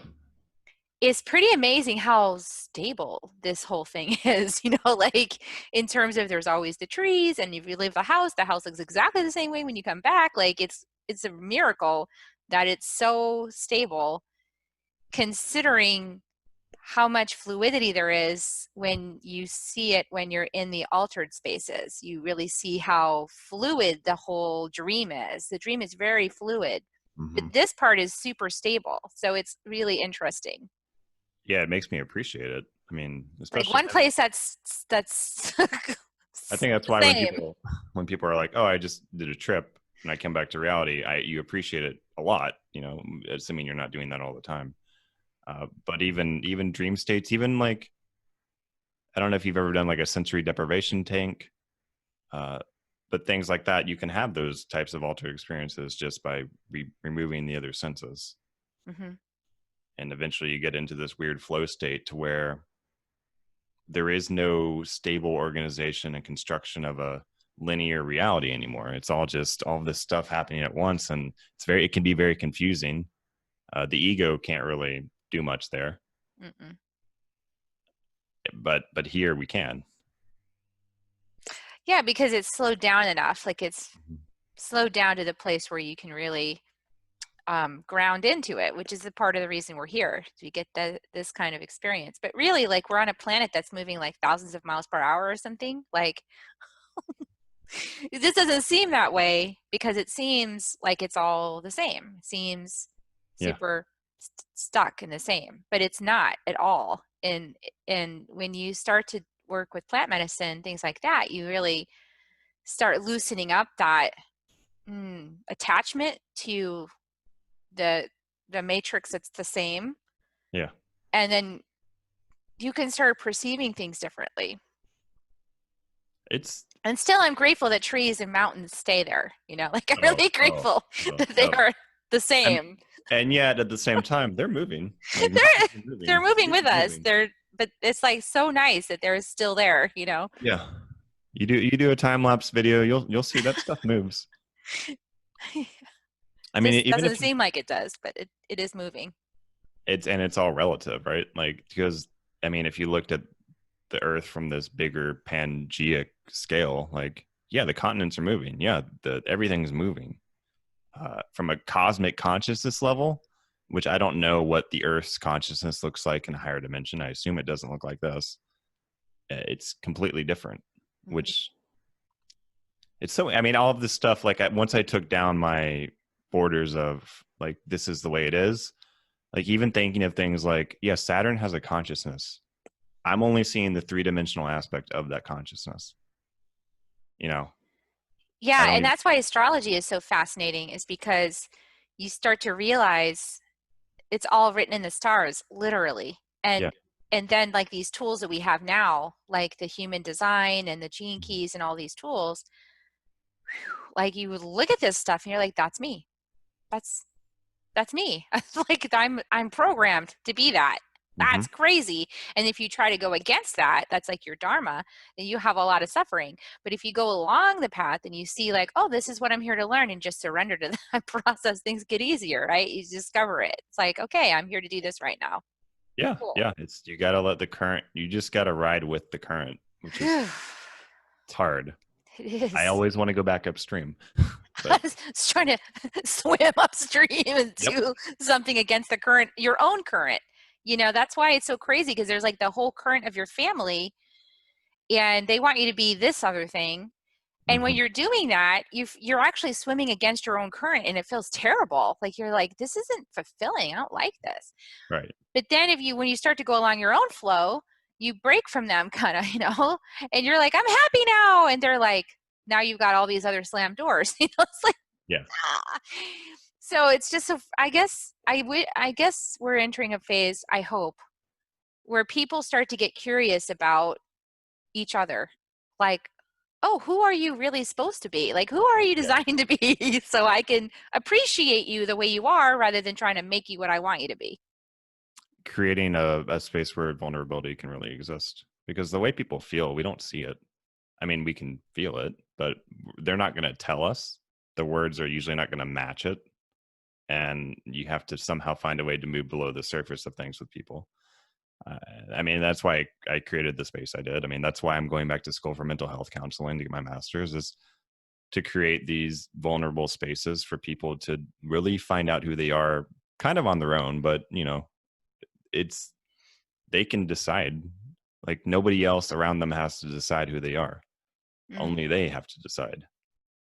It's pretty amazing how stable this whole thing is, like in terms of there's always the trees, and if you leave the house looks exactly the same way when you come back. Like it's a miracle that it's so stable, considering how much fluidity there is when you see it when you're in the altered spaces. You really see how fluid the whole dream is. The dream is very fluid, but this part is super stable. So it's really interesting. Yeah, it makes me appreciate it. Especially like one place that's I think that's why when people are like, "Oh, I just did a trip and I came back to reality," you appreciate it a lot. Assuming you're not doing that all the time. But even dream states, even like, I don't know if you've ever done like a sensory deprivation tank, but things like that, you can have those types of altered experiences just by removing the other senses. Mm-hmm. And eventually you get into this weird flow state to where there is no stable organization and construction of a linear reality anymore. It's all just all this stuff happening at once. And it can be very confusing. The ego can't really do much there. Mm-mm. But here we can. Yeah, because it's slowed down enough. Like it's slowed down to the place where you can really ground into it, which is a part of the reason we're here. We get this kind of experience. But really, like, we're on a planet that's moving like thousands of miles per hour or something. Like, this doesn't seem that way because it seems like it's all the same. It seems Yeah. super stuck in the same, but it's not at all. And when you start to work with plant medicine, things like that, you really start loosening up that attachment to the matrix that's the same. Yeah. And then you can start perceiving things differently. It's And still, I'm grateful that trees and mountains stay there. Like, I'm really grateful that they are the same. And yet at the same time, they're moving. Like, they're moving with us. moving. But it's like so nice that they're still there. Yeah. You do a time lapse video, you'll see that stuff moves. I mean, Just even doesn't if seem like it does, but it is moving. it's all relative, right? Like, because I mean, if you looked at the Earth from this bigger Pangea scale, like, yeah, the continents are moving. Yeah, everything's moving. From a cosmic consciousness level, which I don't know what the Earth's consciousness looks like in a higher dimension. I assume it doesn't look like this. It's completely different, which it's so, I mean, all of this stuff, like, once I took down my borders of, like, this is the way it is, like, even thinking of things like, yeah, Saturn has a consciousness. I'm only seeing the 3-dimensional aspect of that consciousness. I Yeah, don't and even, that's why astrology is so fascinating, is because you start to realize it's all written in the stars, literally. yeah. And then, like, these tools that we have now, like the human design and the gene keys and all these tools, like, you look at this stuff and you're like, that's me. That's me. Like, I'm programmed to be that. Mm-hmm. That's crazy. And if you try to go against that, that's like your dharma, then you have a lot of suffering. But if you go along the path and you see, like, oh, this is what I'm here to learn, and just surrender to that process, things get easier, right? You discover it. It's like, okay, I'm here to do this right now. Yeah, Cool. yeah. You gotta let the current. You just gotta ride with the current, which is it's hard. It I is. always want to go back upstream, I but was trying to swim upstream and yep, do something against the current, your own current. That's why it's so crazy, because there's like the whole current of your family, and they want you to be this other thing. And when mm-hmm. you're doing that, you're actually swimming against your own current, and it feels terrible. Like, you're like, this isn't fulfilling. I don't like this. Right. But then when you start to go along your own flow, you break from them kind of, and you're like, I'm happy now. And they're like, now you've got all these other slam doors. It's like, Yeah. ah. So it's just, I guess we're entering a phase, I hope, where people start to get curious about each other. Like, oh, who are you really supposed to be? Like, who are you Yeah. designed to be so I can appreciate you the way you are, rather than trying to make you what I want you to be. Creating a space where vulnerability can really exist, because the way people feel, we don't see it. I mean, we can feel it, but they're not going to tell us. The words are usually not going to match it, and you have to somehow find a way to move below the surface of things with people. I mean, that's why I created the space I did. I mean, that's why I'm going back to school for mental health counseling to get my master's, is to create these vulnerable spaces for people to really find out who they are, kind of on their own. But they can decide. Like, nobody else around them has to decide who they are. Only they have to decide.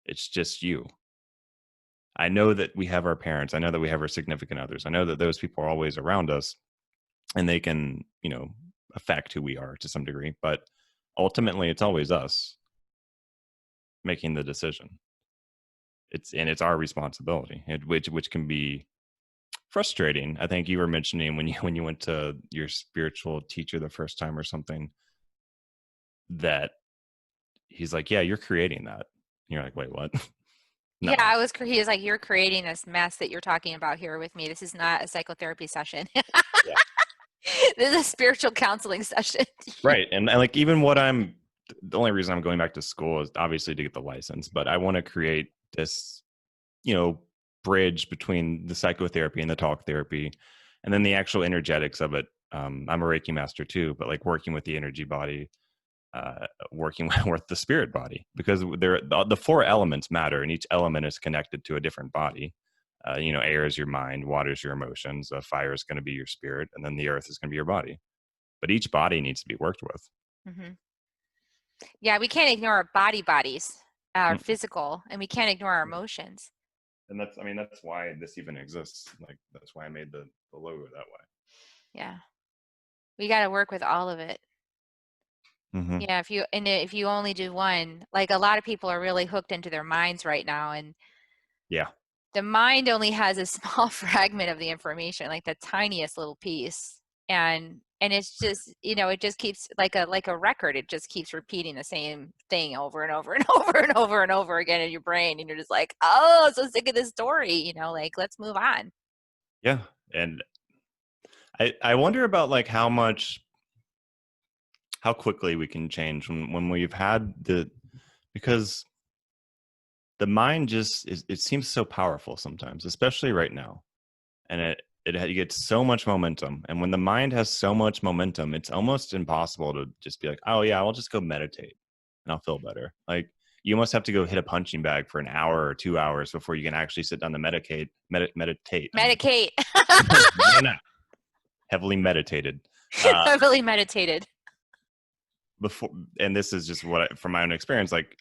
It's just you. I know that we have our parents. I know that we have our significant others. I know that those people are always around us, and they can, affect who we are to some degree. But ultimately, it's always us making the decision. It's our responsibility, which can be frustrating. I think you were mentioning when you went to your spiritual teacher the first time or something, that he's like, yeah, you're creating that. And you're like, wait, what? No. Yeah, he was like, you're creating this mess that you're talking about here with me. This is not a psychotherapy session. Yeah. This is a spiritual counseling session. Right. And like, even the only reason I'm going back to school is obviously to get the license, but I want to create this, bridge between the psychotherapy and the talk therapy, and then the actual energetics of it. I'm a Reiki Master too, but like working with the energy body, working with the spirit body, because the 4 elements matter, and each element is connected to a different body. Air is your mind, water is your emotions, fire is going to be your spirit, and then the earth is going to be your body. But each body needs to be worked with. Mm-hmm. Yeah, we can't ignore our bodies, our Mm. physical, and we can't ignore our emotions. And that's why this even exists. Like, that's why I made the logo that way. Yeah. We got to work with all of it. Mm-hmm. Yeah, if you only do one, like a lot of people are really hooked into their minds right now, and Yeah. the mind only has a small fragment of the information, like the tiniest little piece. And it's just, it just keeps like a record, it just keeps repeating the same thing over and over and over and over and over again in your brain, and you're just like, oh, I'm so sick of this story, like let's move on. Yeah. And I wonder about like how quickly we can change when we've had because the mind just it seems so powerful sometimes, especially right now. And it gets so much momentum. And when the mind has so much momentum, it's almost impossible to just be like, oh yeah, I'll just go meditate and I'll feel better. Like, you must have to go hit a punching bag for an hour or 2 hours before you can actually sit down to meditate. Medicate. No. Heavily meditated. Heavily meditated. Before, and this is just from my own experience, like,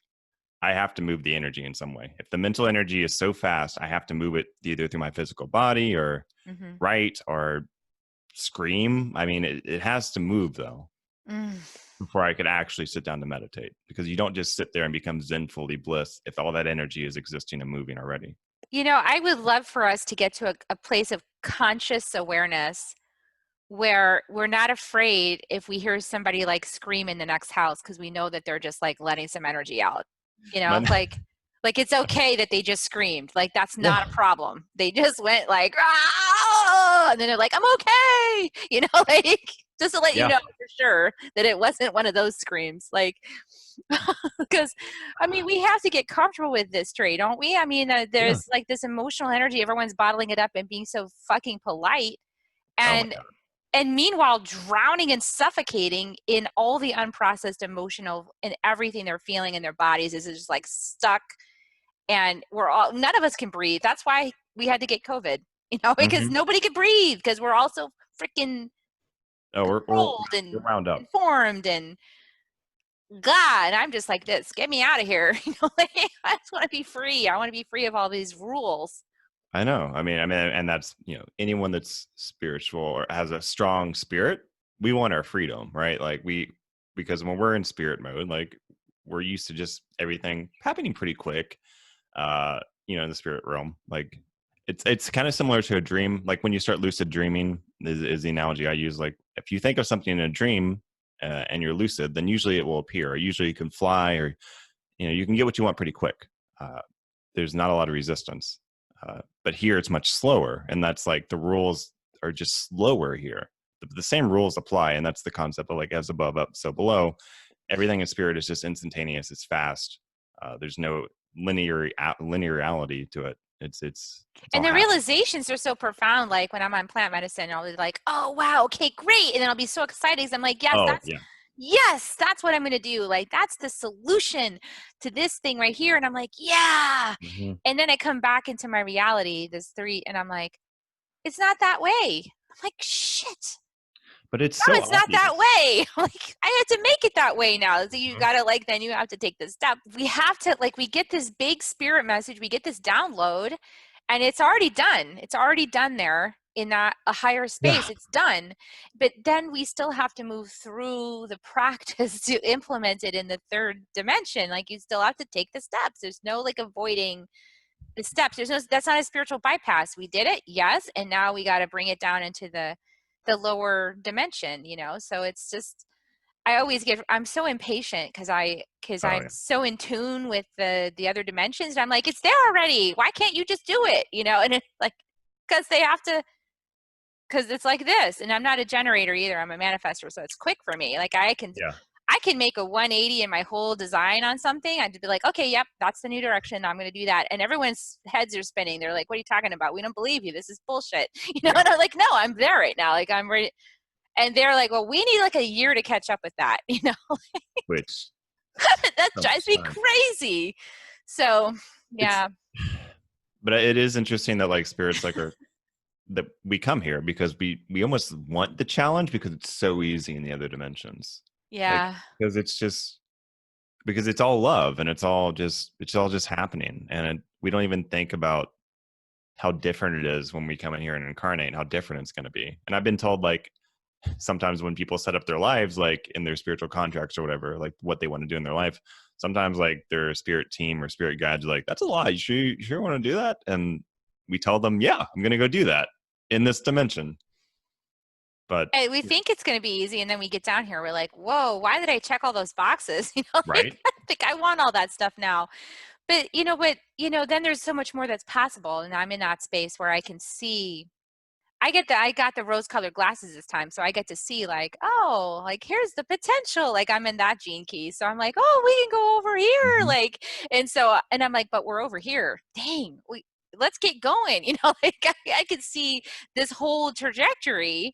I have to move the energy in some way. If the mental energy is so fast, I have to move it either through my physical body or Mm-hmm. write or scream. I mean, it has to move though before I could actually sit down to meditate, because you don't just sit there and become zen fully bliss if all that energy is existing and moving already. I would love for us to get to a place of conscious awareness where we're not afraid if we hear somebody like scream in the next house, because we know that they're just like letting some energy out, My- like it's okay that they just screamed, like that's not yeah. a problem. They just went like, ah! And then they're like, I'm okay, like just to let you Yeah. know for sure that it wasn't one of those screams, like because I mean, we have to get comfortable with this, Trey, don't we? I mean, Yeah. there's like this emotional energy, everyone's bottling it up and being so fucking polite, Oh my and God. and meanwhile drowning and suffocating in all the unprocessed emotional and everything they're feeling in their bodies is just like stuck, and none of us can breathe. That's why we had to get COVID, because Mm-hmm. nobody could breathe, because we're all so freaking Oh, controlled we're and wound up. informed, and God, I'm just like this. Get me out of here. Like, I just want to be free. I want to be free of all these rules. I know. And that's, anyone that's spiritual or has a strong spirit, we want our freedom, right? Like, because when we're in spirit mode, like, we're used to just everything happening pretty quick, in the spirit realm. Like, it's kind of similar to a dream. Like, when you start lucid dreaming is the analogy I use. Like, if you think of something in a dream, and you're lucid, then usually it will appear, or usually you can fly, or, you can get what you want pretty quick. There's not a lot of resistance. But here it's much slower, and that's like the rules are just slower here. The same rules apply, and that's the concept of like as above, up so below. Everything in spirit is just instantaneous. It's fast. There's no linearity to it. It's all And the happening. realizations are so profound. Like when I'm on plant medicine, I'll be like, oh, wow, okay, great. And then I'll be so excited because I'm like, Oh yeah. yes, that's what I'm going to do. Like, that's the solution to this thing right here. And I'm like, yeah. Mm-hmm. And then I come back into my reality, and I'm like, it's not that way. I'm like, shit. But it's No, so it's not that obvious. way. Like, I had to make it that way now. So you gotta then you have to take this step. We have to we get this big spirit message, we get this download, and it's already done. It's already done there in a higher Yeah. space. It's done. But then we still have to move through the practice to implement it in the third dimension. Like, you still have to take the steps. There's no avoiding the steps. That's not a spiritual bypass. We did it, yes, and now we got to bring it down into the lower dimension, so it's just, I'm so impatient because Oh I'm yeah. so in tune with the other dimensions, and I'm like, it's there already, why can't you just do it, and it's like, because they have to, because it's like this, and I'm not a generator either, I'm a manifestor, so it's quick for me. Like, Yeah. I can make a 180 in my whole design on something. I'd be like, okay, yep, that's the new direction. I'm going to do that. And everyone's heads are spinning. They're like, what are you talking about? We don't believe you. This is bullshit. Yeah. And I'm like, no, I'm there right now. Like, I'm ready. And they're like, well, we need like a year to catch up with that. Which That so drives much me time. crazy. So, It's yeah. But it is interesting that like spirits like are that we come here because we almost want the challenge because it's so easy in the other dimensions. Like Yeah. because it's just because it's all love and it's all just happening we don't even think about how different it is when we come in here and incarnate, how different it's going to be. And I've been told like sometimes when people set up their lives like in their spiritual contracts or whatever, like what they want to do in their life, sometimes like their spirit team or spirit guides are like, that's a lot, you sure want to do that? And we tell them, yeah, I'm going to go do that in this dimension. But And we think it's going to be easy, and then we get down here, we're like, whoa, why did I check all those boxes? Like, right. I think I want all that stuff now. But then there's so much more that's possible, and I'm in that space where I can see. I got the rose colored glasses this time, so I get to see like, oh, like here's the potential. Like I'm in that gene key, so I'm like, oh, we can go over here, Mhm. like, and I'm like, but we're over here. Dang, let's get going. Like I could see this whole trajectory,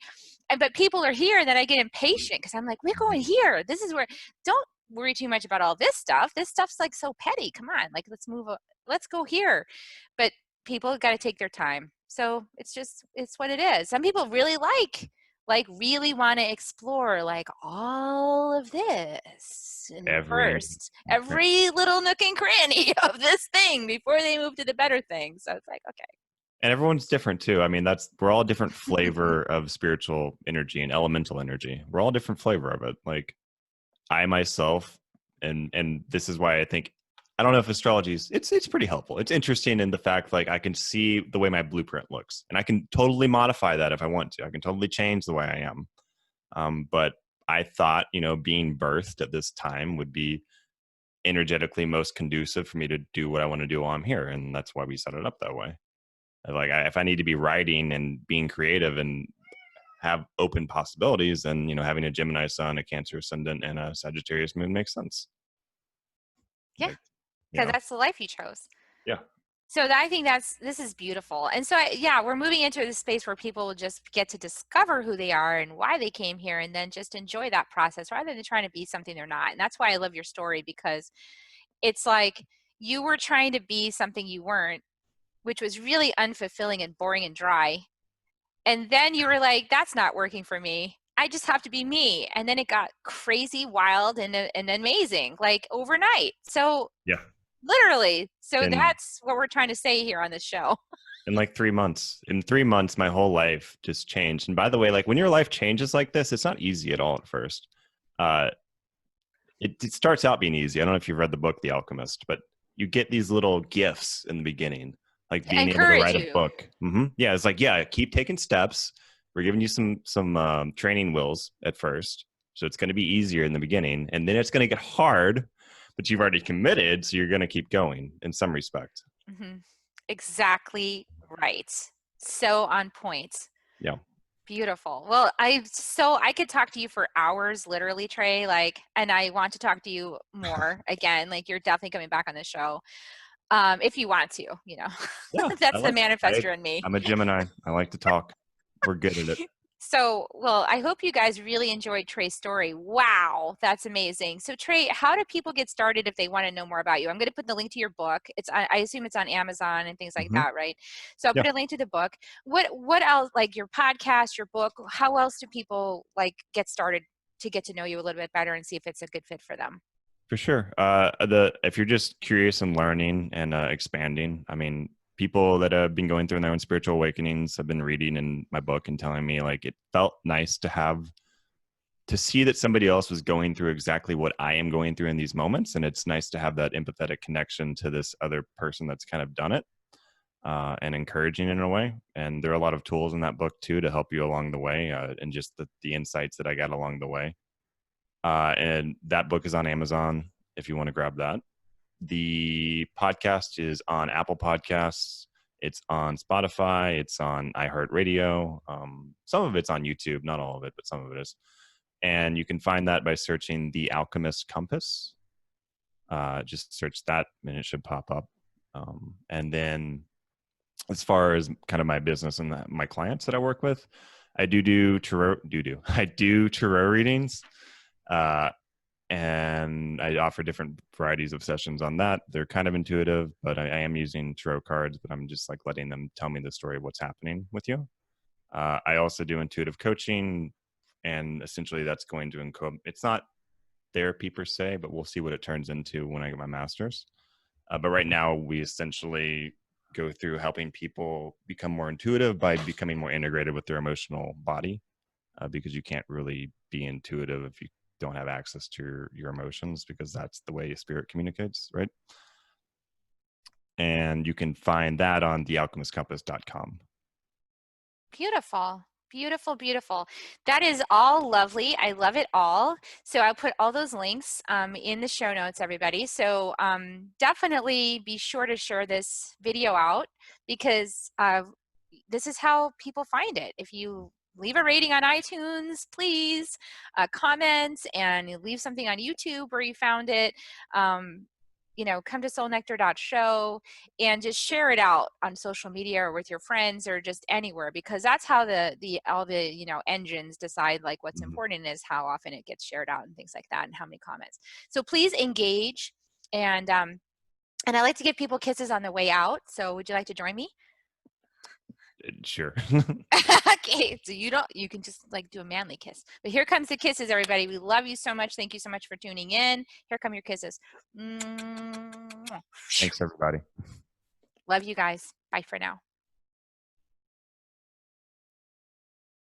and but people are here, and then I get impatient because I'm like, we're going here. This is where. Don't worry too much about all this stuff. This stuff's like so petty. Come on, like let's move. Let's go here, but people got to take their time. So it's what it is. Some people really really want to explore like all of this and every first every little nook and cranny of this thing before they move to the better thing. So it's like, and everyone's different too. I mean, we're all different flavor of spiritual energy and elemental energy. We're all different flavor of it. Like I myself, and this is why I think I don't know if astrology is it's pretty helpful. It's interesting in the fact like I can see the way my blueprint looks, and I can totally modify that if I want to. I can totally change the way I am. But I thought being birthed at this time would be energetically most conducive for me to do what I want to do while I'm here, and that's why we set it up that way. Like if I need to be writing and being creative and have open possibilities, then having a Gemini sun, a Cancer ascendant, and a Sagittarius moon makes sense. yeah, Like, you because know, that's the life you chose. yeah, So I think this is beautiful. And so yeah, we're moving into the space where people will just get to discover who they are and why they came here, and then just enjoy that process rather than trying to be something they're not. And that's why I love your story, because it's like you were trying to be something you weren't, which was really unfulfilling and boring and dry. And then you were like, that's not working for me. I just have to be me. And then it got crazy, wild, and amazing, like overnight. So yeah. literally. So And that's what we're trying to say here on this show. in like 3 months, my whole life just changed. And by the way, like when your life changes like this, it's not easy at all at first. Uh, it starts out being easy. I don't know if you've read the book The Alchemist, but you get these little gifts in the beginning, like To being able to encourage write a you. book. Yeah, it's like, yeah, keep taking steps. We're giving you some training wheels at first, so it's going to be easier in the beginning, and then it's going to get hard. But you've already committed, so you're going to keep going in some respect. Hmm. Exactly right. So on point. Yeah, Beautiful. Well, I could talk to you for hours, literally, Trey. Like, and I want to talk to you more again. Like, you're definitely coming back on the show, if you want to. yeah. I That's the like. manifestor in me. I'm a Gemini. I like to talk. We're good at it. So, well, I hope you guys really enjoyed Trey's story. Wow, that's amazing. So, Trey, how do people get started if they want to know more about you? I'm going to put the link to your book. I assume it's on Amazon and things like Hmm. that, right? So, I'll Yeah. put a link to the book. What else, like your podcast, your book, how else do people like get started to get to know you a little bit better and see if it's a good fit for them? For sure. If you're just curious and learning and expanding, I mean, people that have been going through their own spiritual awakenings have been reading in my book and telling me like it felt nice to see that somebody else was going through exactly what I am going through in these moments, and it's nice to have that empathetic connection to this other person that's kind of done it, and encouraging in a way. And there are a lot of tools in that book too to help you along the way, and just the insights that I got along the way. And that book is on Amazon if you want to grab that. The podcast is on Apple Podcasts. It's on Spotify. It's on iHeartRadio. Some of it's on YouTube, not all of it, but some of it is. And you can find that by searching The Alchemist Compass. Just search that and it should pop up. And then as far as kind of my business and my clients that I work with, I do tarot. I do tarot readings. Uh, and I offer different varieties of sessions on that. They're kind of intuitive, but I am using tarot cards, but I'm just like letting them tell me the story of what's happening with you. I also do intuitive coaching, and essentially that's going to it's not therapy per se, but we'll see what it turns into when I get my master's. But right now, we essentially go through helping people become more intuitive by becoming more integrated with their emotional body, because you can't really be intuitive if you don't have access to your emotions, because that's the way spirit communicates, right? And you can find that on thealchemistcompass.com. Beautiful. Beautiful, beautiful. That is all lovely. I love it all. So I'll put all those links in the show notes, everybody. So definitely be sure to share this video out, because this is how people find it. If you leave a rating on iTunes, please comment, and leave something on YouTube where you found it. Come to soulnectar.show and just share it out on social media or with your friends or just anywhere, because that's how all the engines decide like what's Mm-hmm. important is how often it gets shared out and things like that, and how many comments. So please engage, and I like to give people kisses on the way out. So would you like to join me? Sure. Okay, so you can just like do a manly kiss. But here comes the kisses, everybody. We love you so much. Thank you so much for tuning in. Here come your kisses. Thanks, everybody. Love you guys. Bye for now.